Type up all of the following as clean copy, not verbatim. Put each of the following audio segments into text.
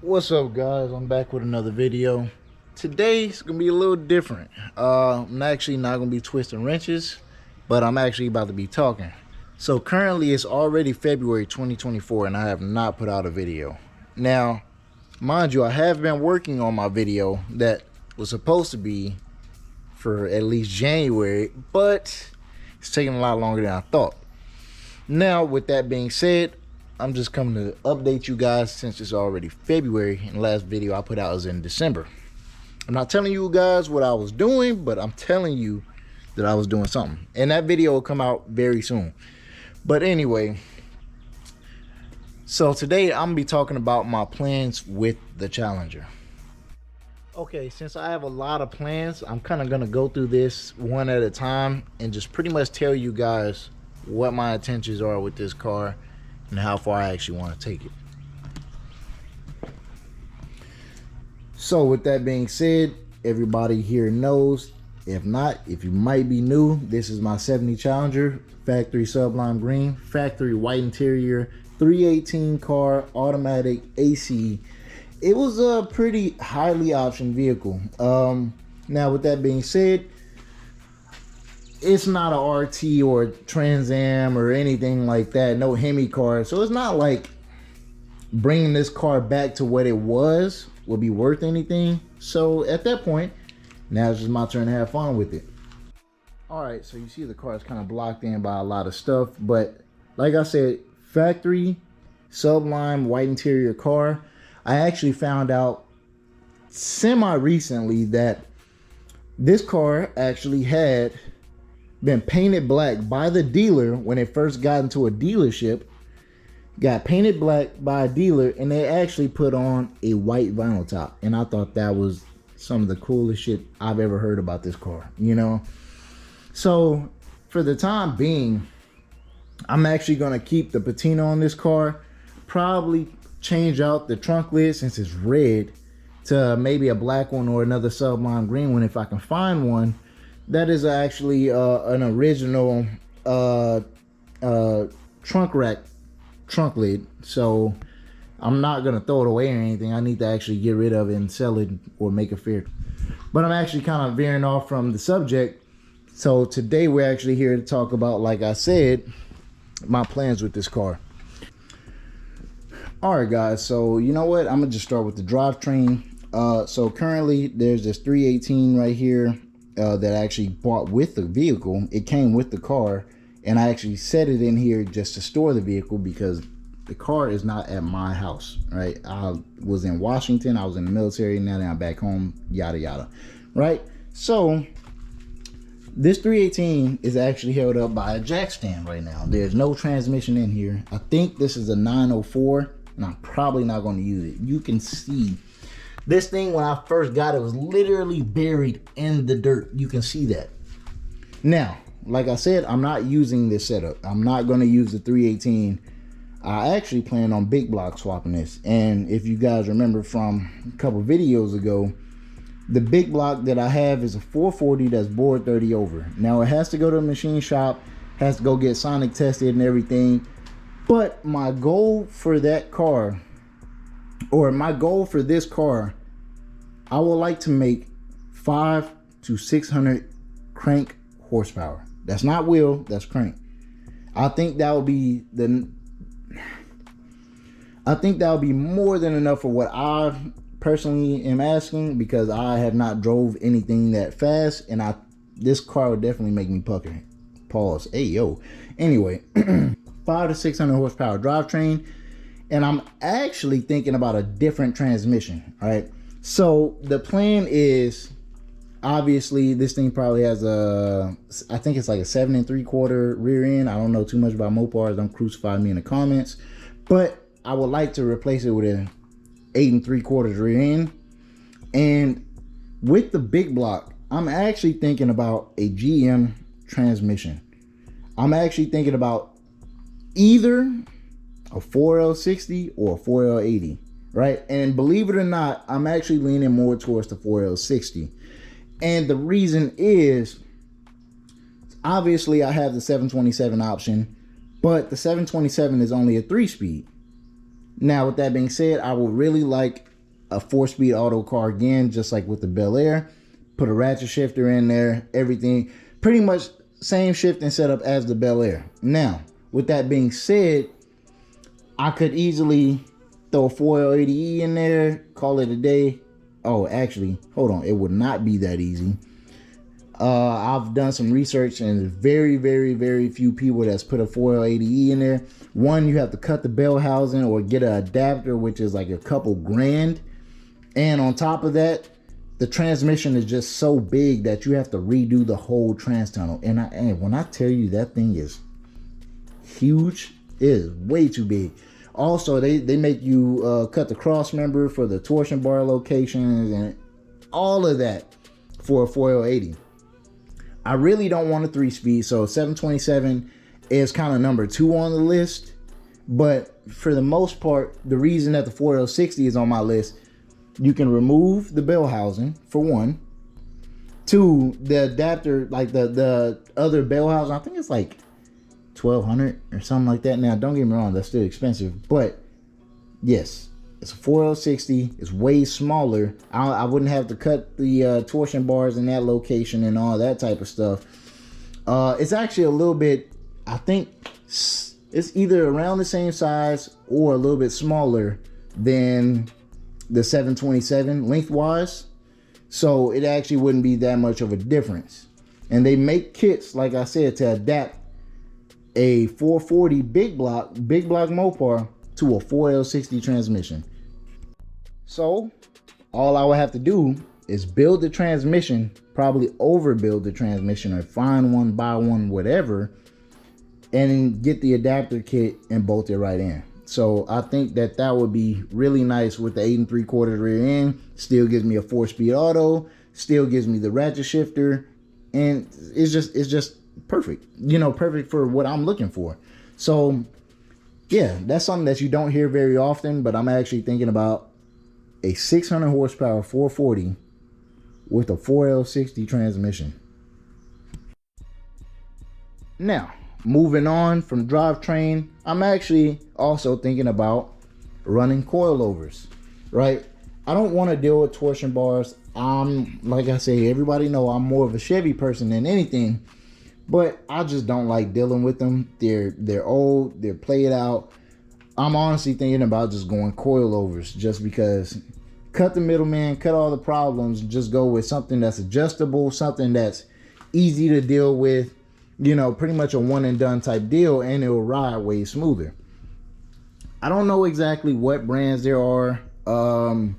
What's up, guys? I'm back with another video. Today's gonna be a little different. I'm actually not gonna be twisting wrenches, but I'm actually about to be talking. So currently it's already February 2024 and I have not put out a video. Now, mind you, I have been working on my video that was supposed to be for at least January, but it's taking a lot longer than I thought. Now, with that being said, I'm just coming to update you guys since it's already February and the last video I put out was in December. I'm not telling you guys what I was doing, but I'm telling you that I was doing something. And that video will come out very soon. But anyway, so today I'm gonna be talking about my plans with the Challenger. Okay, since I have a lot of plans, I'm kind of gonna go through this one at a time and just pretty much tell you guys what my intentions are with this car and how far I actually want to take it. So with that being said, everybody here knows. If not, if you might be new, this is my 70 Challenger, factory sublime green, factory white interior, 318 car, automatic AC. It was a pretty highly optioned vehicle. Now with that being said, it's not a RT or Trans Am or anything like that. No Hemi car. So it's not like bringing this car back to what it was would be worth anything. So at that point, now it's just my turn to have fun with it. All right, so you see the car is kind of blocked in by a lot of stuff. But like I said, factory sublime white interior car. I actually found out semi-recently that this car actually had been painted black by the dealer when it first got into a dealership. Got painted black by a dealer and they actually put on a white vinyl top. And I thought that was some of the coolest shit I've ever heard about this car, you know? So for the time being, I'm actually gonna keep the patina on this car. Probably change out the trunk lid since it's red to maybe a black one or another sublime green one if I can find one. That is actually an original trunk rack trunk lid. So I'm not gonna throw it away or anything. I need to actually get rid of it and sell it or make it fair. But I'm actually kind of veering off from the subject. So today we're actually here to talk about, like I said, my plans with this car. All right, guys. So you know what? I'm gonna just start with the drivetrain. So currently there's this 318 right here. That I actually bought with the vehicle. It came with the car, and I actually set it in here just to store the vehicle because the car is not at my house, right? I was in Washington, I was in the military, now that I'm back home, yada yada, right? So this 318 is actually held up by a jack stand right now. There's no transmission in here. I think this is a 904, and I'm probably not going to use it. You can see this thing, when I first got it, was literally buried in the dirt. You can see that. Now, like I said, I'm not using this setup. I'm not going to use the 318. I actually plan on big block swapping this. And if you guys remember from a couple videos ago, the big block that I have is a 440 that's bored 30 over. Now, it has to go to a machine shop, has to go get sonic tested and everything. But my goal for that car, or my goal for this car, I would like to make 500 to 600 crank horsepower. That's not wheel, that's crank. I think that would be more than enough for what I personally am asking, because I have not drove anything that fast, and this car would definitely make me pucker. Pause. Hey yo. Anyway, 500 to 600 horsepower drivetrain. And I'm actually thinking about a different transmission. All right. So the plan is, obviously, this thing probably has I think it's like a 7 3/4 rear end. I don't know too much about Mopars. Don't crucify me in the comments. But I would like to replace it with an 8 3/4 rear end. And with the big block, I'm actually thinking about a GM transmission. I'm actually thinking about either a 4L60 or a 4L80, right? And believe it or not, I'm actually leaning more towards the 4L60. And the reason is, obviously I have the 727 option, but the 727 is only a 3-speed. Now, with that being said, I would really like a 4-speed auto car again, just like with the Bel Air. Put a ratchet shifter in there, everything. Pretty much same shifting setup as the Bel Air. Now, with that being said, I could easily throw a 4L80E in there, call it a day. Oh, actually, hold on. It would not be that easy. I've done some research, and there's very few people that's put a 4L80E in there. One, you have to cut the bell housing or get an adapter, which is like a couple grand. And on top of that, the transmission is just so big that you have to redo the whole trans tunnel. And when I tell you that thing is huge, it is way too big. Also, they make you cut the cross member for the torsion bar locations and all of that for a 4L80. I really don't want a 3-speed, so 727 is kind of number 2 on the list. But for the most part, the reason that the 4L60 is on my list, you can remove the bell housing, for one. 2, the adapter, like the other bell housing, I think it's like $1,200 or something like that. Now, don't get me wrong, that's still expensive. But yes, it's a 4L60. It's way smaller. I wouldn't have to cut the torsion bars in that location and all that type of stuff. It's actually a little bit, I think it's either around the same size or a little bit smaller than the 727 lengthwise. So it actually wouldn't be that much of a difference. And they make kits, like I said, to adapt a 440 big block Mopar to a 4L60 transmission. So all I would have to do is build the transmission, probably overbuild the transmission or find one, buy one, whatever, and get the adapter kit and bolt it right in. So I think that would be really nice with the 8 3/4 rear end. Still gives me a 4-speed auto, still gives me the ratchet shifter, and it's just perfect. You know, perfect for what I'm looking for. So yeah, that's something that you don't hear very often, but I'm actually thinking about a 600 horsepower 440 with a 4L60 transmission. Now, moving on from drivetrain, I'm actually also thinking about running coilovers, right? I don't want to deal with torsion bars. Like I say, everybody know I'm more of a Chevy person than anything, but I just don't like dealing with them. They're old, they're played out. I'm honestly thinking about just going coilovers, just because cut the middleman, cut all the problems, just go with something that's adjustable, something that's easy to deal with, you know, pretty much a one and done type deal, and it'll ride way smoother. I don't know exactly what brands there are. I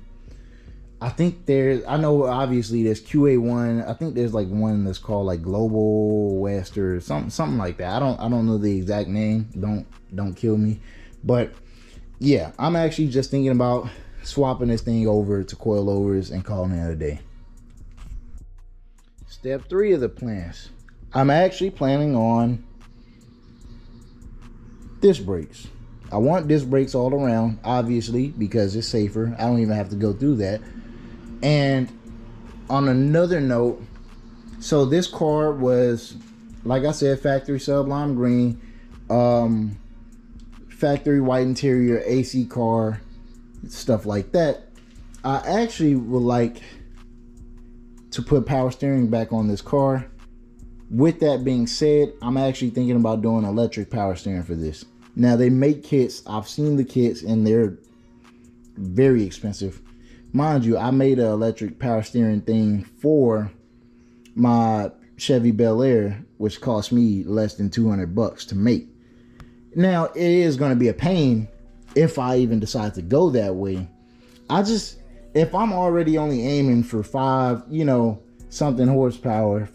know obviously there's QA1. I think there's like one that's called like Global West or something like that. I don't know the exact name. Don't kill me. But yeah, I'm actually just thinking about swapping this thing over to coilovers and calling it a day. Step 3 of the plans. I'm actually planning on disc brakes. I want disc brakes all around, obviously, because it's safer. I don't even have to go through that. And on another note, so this car was, like I said, factory sublime green, factory white interior, AC car, stuff like that. I actually would like to put power steering back on this car. With that being said, I'm actually thinking about doing electric power steering for this. Now, they make kits. I've seen the kits, and they're very expensive. Mind you, I made an electric power steering thing for my Chevy Bel Air, which cost me less than $200 to make. Now, it is going to be a pain if I even decide to go that way. If I'm already only aiming for 500 and something horsepower,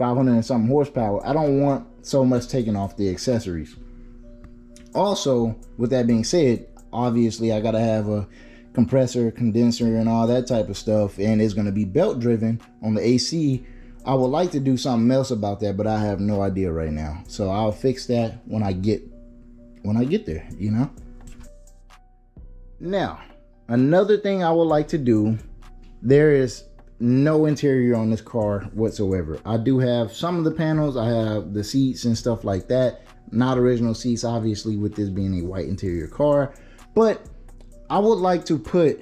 I don't want so much taken off the accessories. Also, with that being said, obviously I gotta have a compressor, condenser, and all that type of stuff, and it's gonna be belt driven on the AC. I would like to do something else about that, but I have no idea right now. So I'll fix that when I get there, you know. Now, another thing I would like to do, there is no interior on this car whatsoever. I do have some of the panels. I have the seats and stuff like that. Not original seats, obviously, with this being a white interior car. But I would like to put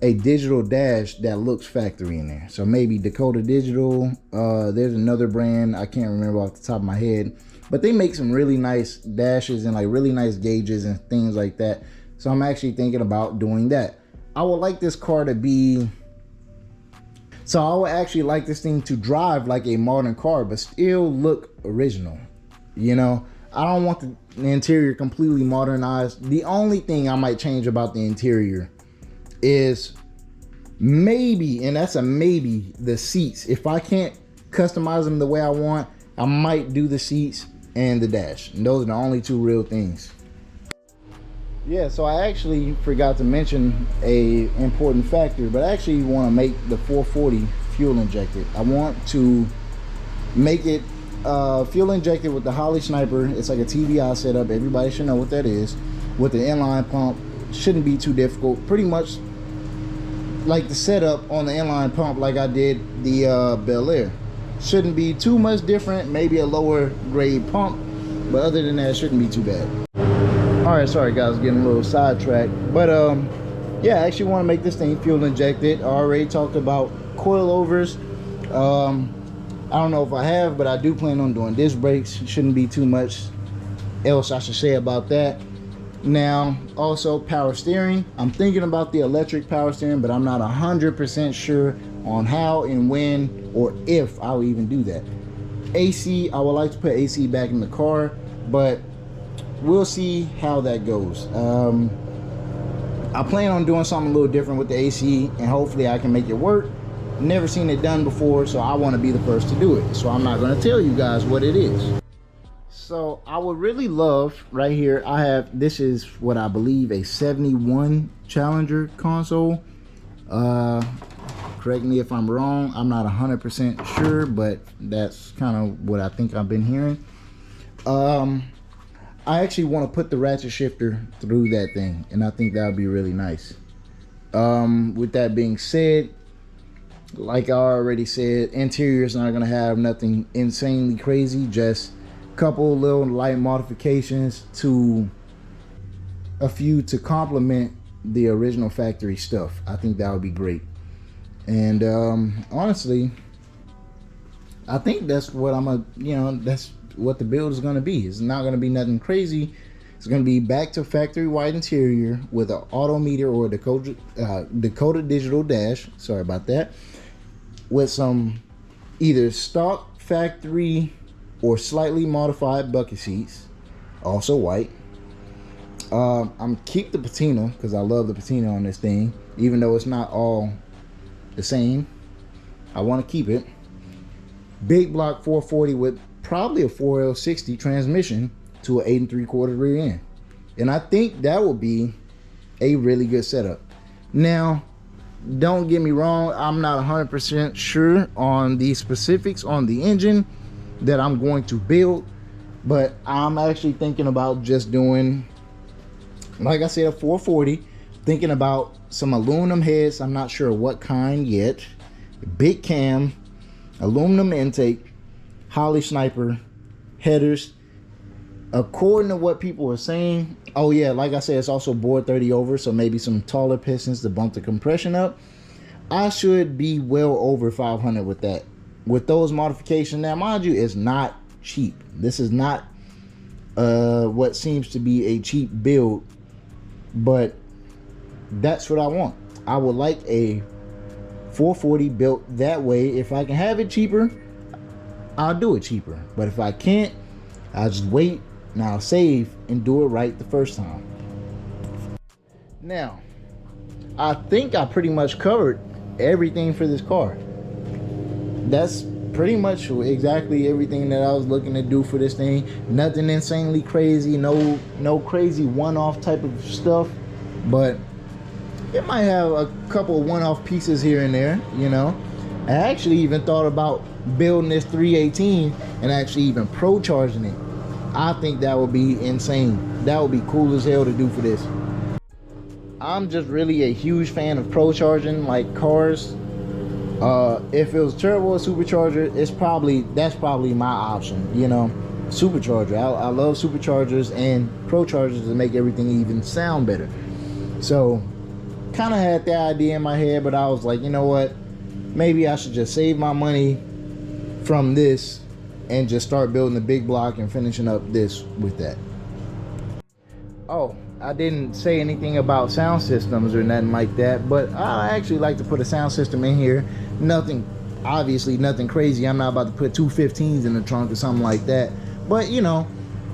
a digital dash that looks factory in there. So maybe Dakota Digital. There's another brand I can't remember off the top of my head, but they make some really nice dashes and like really nice gauges and things like that. So I'm actually thinking about doing that. I would like this car to be, so I would actually like this thing to drive like a modern car, but still look original. You know, I don't want the interior completely modernized. The only thing I might change about the interior is maybe, and that's a maybe, the seats. If I can't customize them the way I want, I might do the seats and the dash. And those are the only two real things. Yeah, so I actually forgot to mention a important factor, but I actually want to make the 440 fuel injected. I want to make it fuel injected with the Holley Sniper. It's like a TVI setup. Everybody should know what that is. With the inline pump, shouldn't be too difficult. Pretty much like the setup on the inline pump, like I did the Bel Air. Shouldn't be too much different. Maybe a lower grade pump, but other than that, it shouldn't be too bad. All right, sorry guys, getting a little sidetracked, but yeah, I actually want to make this thing fuel injected. I already talked about coilovers. I don't know if I have, but I do plan on doing disc brakes. Shouldn't be too much else I should say about that. Now, also power steering. I'm thinking about the electric power steering, but I'm not 100% sure on how and when or if I'll even do that. AC, I would like to put AC back in the car, but we'll see how that goes. I plan on doing something a little different with the AC, and hopefully I can make it work. Never seen it done before, so I want to be the first to do it. So I'm not going to tell you guys what it is. So I would really love, right here, I have, this is what I believe a 71 Challenger console. Correct me if I'm wrong. I'm not 100% sure, but that's kind of what I think I've been hearing. I actually want to put the ratchet shifter through that thing, and I think that would be really nice. With that being said, like I already said, interior is not going to have nothing insanely crazy, just a couple little light modifications to a few to complement the original factory stuff. I think that would be great. And honestly, I think that's what that's what the build is going to be. It's not going to be nothing crazy. It's going to be back to factory white interior with an auto meter or a Dakota Digital dash. Sorry about that. With some either stock factory or slightly modified bucket seats, also white. I'm keep the patina because I love the patina on this thing, even though it's not all the same. I want to keep it. Big block 440 with probably a 4L60 transmission to an 8 3/4 rear end, and I think that will be a really good setup. Now, don't get me wrong, I'm not 100% sure on the specifics on the engine that I'm going to build, but I'm actually thinking about just doing, like I said, a 440. Thinking about some aluminum heads. I'm not sure what kind yet. Big cam, aluminum intake, Holley Sniper, headers. According to what people are saying, oh yeah, like I said, it's also bore 30 over, so maybe some taller pistons to bump the compression up. I should be well over 500 with that. With those modifications. Now, mind you, it's not cheap. This is not what seems to be a cheap build, but that's what I want. I would like a 440 built that way. If I can have it cheaper, I'll do it cheaper. But if I can't, I'll just wait and I'll save and do it right the first time. Now, I think I pretty much covered everything for this car. That's pretty much exactly everything that I was looking to do for this thing. Nothing insanely crazy, no crazy one-off type of stuff, but it might have a couple of one-off pieces here and there, you know. I actually even thought about building this 318 and actually even pro charging it. I think that would be insane. That would be cool as hell to do for this. I'm just really a huge fan of pro charging, like cars. If it was turbo or supercharger, that's probably my option, you know. Supercharger, I love superchargers and pro chargers to make everything even sound better. So kind of had that idea in my head, but I was like, you know what, maybe I should just save my money from this and just start building the big block and finishing up this with that. Oh, I didn't say anything about sound systems or nothing like that, but I actually like to put a sound system in here. Nothing, obviously nothing crazy. I'm not about to put two 15s in the trunk or something like that, but you know,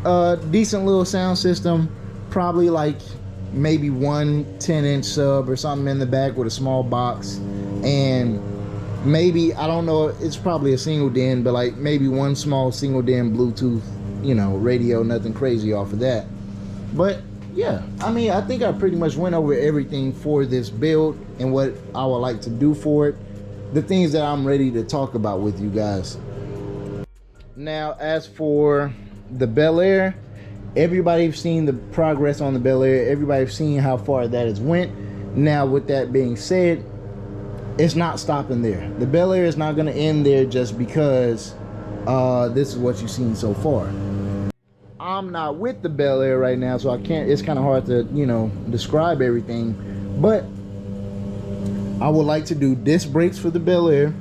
a decent little sound system, probably like maybe one 10-inch sub or something in the back with a small box, and maybe, I don't know, it's probably a single DIN, but like maybe one small single DIN Bluetooth, you know, radio, nothing crazy off of that. But yeah, I mean, I think I pretty much went over everything for this build and what I would like to do for it, the things that I'm ready to talk about with you guys. Now, as for the Bel Air, everybody's seen the progress on the Bel Air. Everybody's seen how far that has went. Now, with that being said, it's not stopping there. The Bel Air is not going to end there just because this is what you've seen so far. I'm not with the Bel Air right now, so I can't, it's kind of hard to, you know, describe everything, but I would like to do disc brakes for the Bel Air.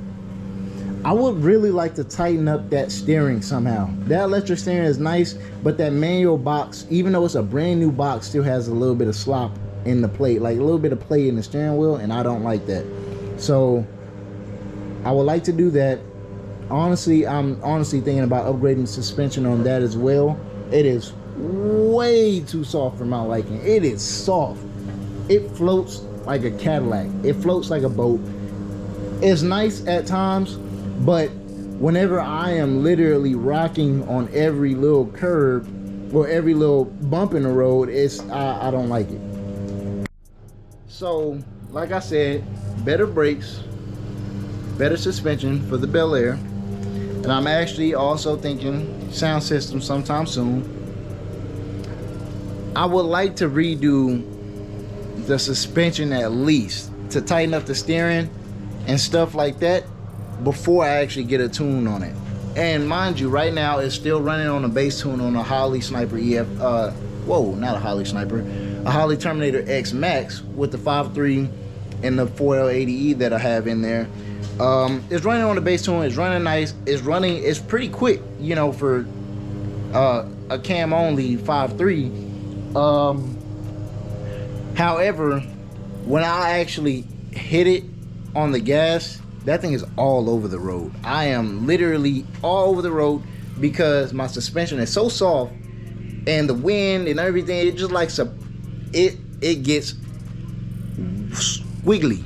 I would really like to tighten up that steering somehow. That electric steering is nice, but that manual box, even though it's a brand new box, still has a little bit of slop in the plate, like a little bit of play in the steering wheel, and I don't like that. So I would like to do that. Honestly, I'm honestly thinking about upgrading the suspension on that as well. It is way too soft for my liking. It is soft. It floats like a Cadillac. It floats like a boat. It's nice at times, but whenever I am literally rocking on every little curb or every little bump in the road, it's I don't like it. So, like I said, better brakes, better suspension for the Bel Air, and I'm actually also thinking sound system sometime soon. I would like to redo the suspension at least to tighten up the steering and stuff like that before I actually get a tune on it. And mind you, right now it's still running on a base tune on a Holley Sniper EF, whoa, not a Holley Sniper, a Holley Terminator X Max with the 5.3 and the 4L80E that I have in there. It's running on the base tune, it's running nice, it's pretty quick, you know, for a cam only 5.3. However, when I actually hit it on the gas, that thing is all over the road. I am literally all over the road because my suspension is so soft, and the wind and everything, it just likes a, it gets squiggly.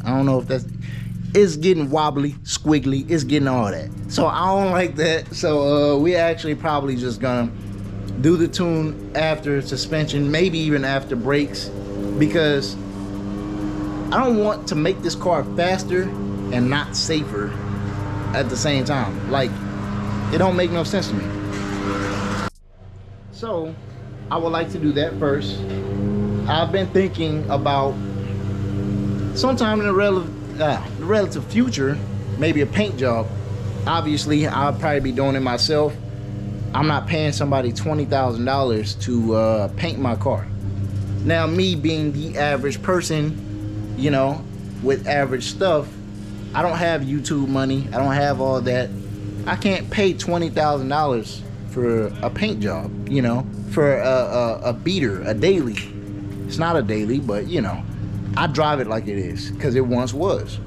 I don't know if that's, it's getting wobbly, squiggly, it's getting all that. So I don't like that. So we actually probably just gonna do the tune after suspension, maybe even after brakes, because I don't want to make this car faster and not safer at the same time. Like, it don't make no sense to me. So I would like to do that first. I've been thinking about sometime in the relative future, maybe a paint job. Obviously, I'll probably be doing it myself. I'm not paying somebody $20,000 to paint my car. Now, me being the average person, you know, with average stuff, I don't have YouTube money. I don't have all that. I can't pay $20,000 for a paint job, you know, for a beater, a daily. It's not a daily, but you know, I drive it like it is because it once was.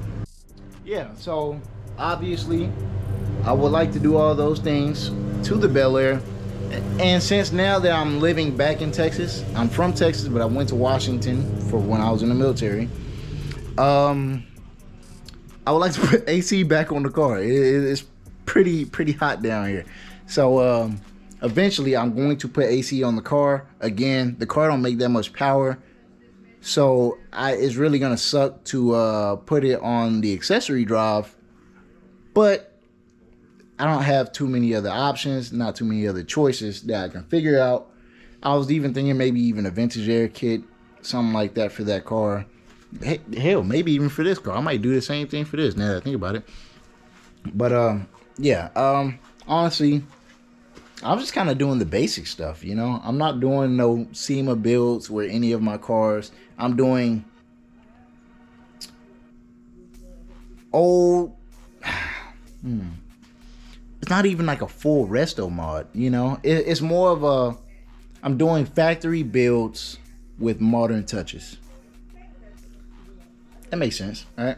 Yeah, so obviously I would like to do all those things to the Bel Air. And since now that I'm living back in Texas, I'm from Texas, but I went to Washington for when I was in the military. I would like to put AC back on the car. It's pretty hot down here. So eventually I'm going to put AC on the car. Again, the car don't make that much power, so it's really gonna suck to put it on the accessory drive. But I don't have too many other options, not too many other choices that I can figure out. I was even thinking maybe even a vintage air kit, something like that for that car. Hell, maybe even for this car. I might do the same thing for this now that I think about it. But yeah, honestly, I'm just kind of doing the basic stuff, you know. I'm not doing no SEMA builds with any of my cars. I'm doing old. It's not even like a full resto mod, you know. It's more of a. I'm doing factory builds with modern touches. That makes sense, all right?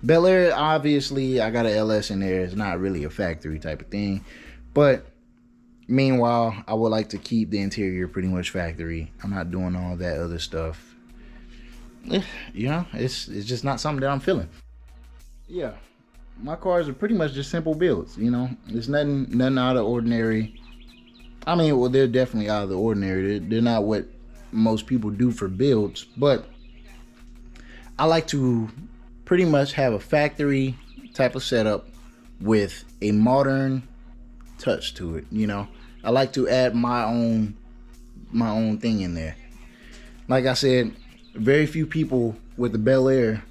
Bel Air, obviously, I got an LS in there. It's not really a factory type of thing, but meanwhile, I would like to keep the interior pretty much factory. I'm not doing all that other stuff. You know, it's just not something that I'm feeling. Yeah, my cars are pretty much just simple builds. You know, there's nothing out of ordinary. I mean, well, they're definitely out of the ordinary. They're not what most people do for builds, but I like to pretty much have a factory type of setup with a modern touch to it. You know, I like to add my own thing in there. Like I said, very few people with the Bel Air,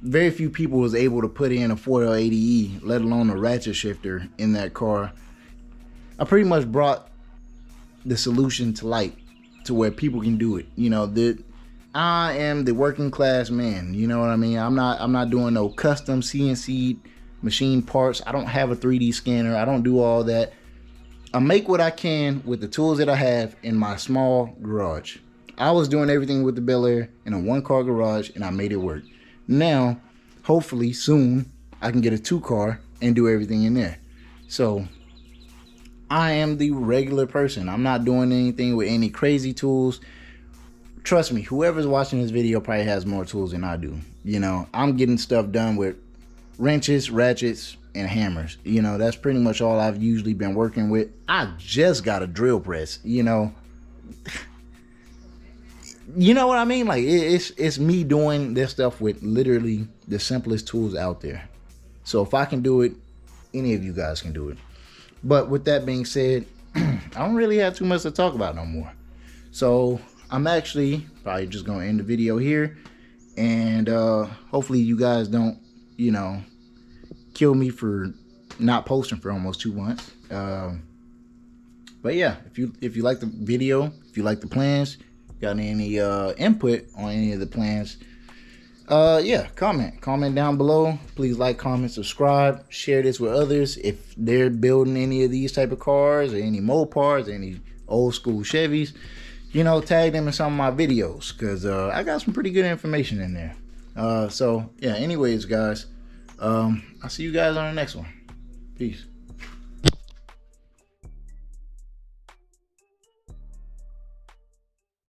very few people was able to put in a 4L80E, let alone a ratchet shifter in that car. I pretty much brought the solution to light to where people can do it. You know, I am the working class man. You know what I mean? I'm not doing no custom CNC machine parts. I don't have a 3D scanner. I don't do all that. I make what I can with the tools that I have in my small garage. I was doing everything with the Bel Air in a 1-car garage, and I made it work. Now, hopefully soon, I can get a 2-car and do everything in there. So I am the regular person. I'm not doing anything with any crazy tools. Trust me, whoever's watching this video probably has more tools than I do. You know, I'm getting stuff done with wrenches, ratchets, and hammers. You know, that's pretty much all I've usually been working with. I just got a drill press, you know. You know what I mean? Like, it's me doing this stuff with literally the simplest tools out there. So if I can do it, any of you guys can do it. But with that being said, I don't really have too much to talk about no more. So I'm actually probably just gonna end the video here, and hopefully you guys don't, you know, kill me for not posting for almost 2 months. But yeah, if you like the video, if you like the plans, got any input on any of the plans, yeah, comment down below. Please like, comment, subscribe, share this with others if they're building any of these type of cars or any Mopars or any old school Chevys. You know, tag them in some of my videos, because I got some pretty good information in there. So yeah, anyways guys, I'll see you guys on the next one. Peace.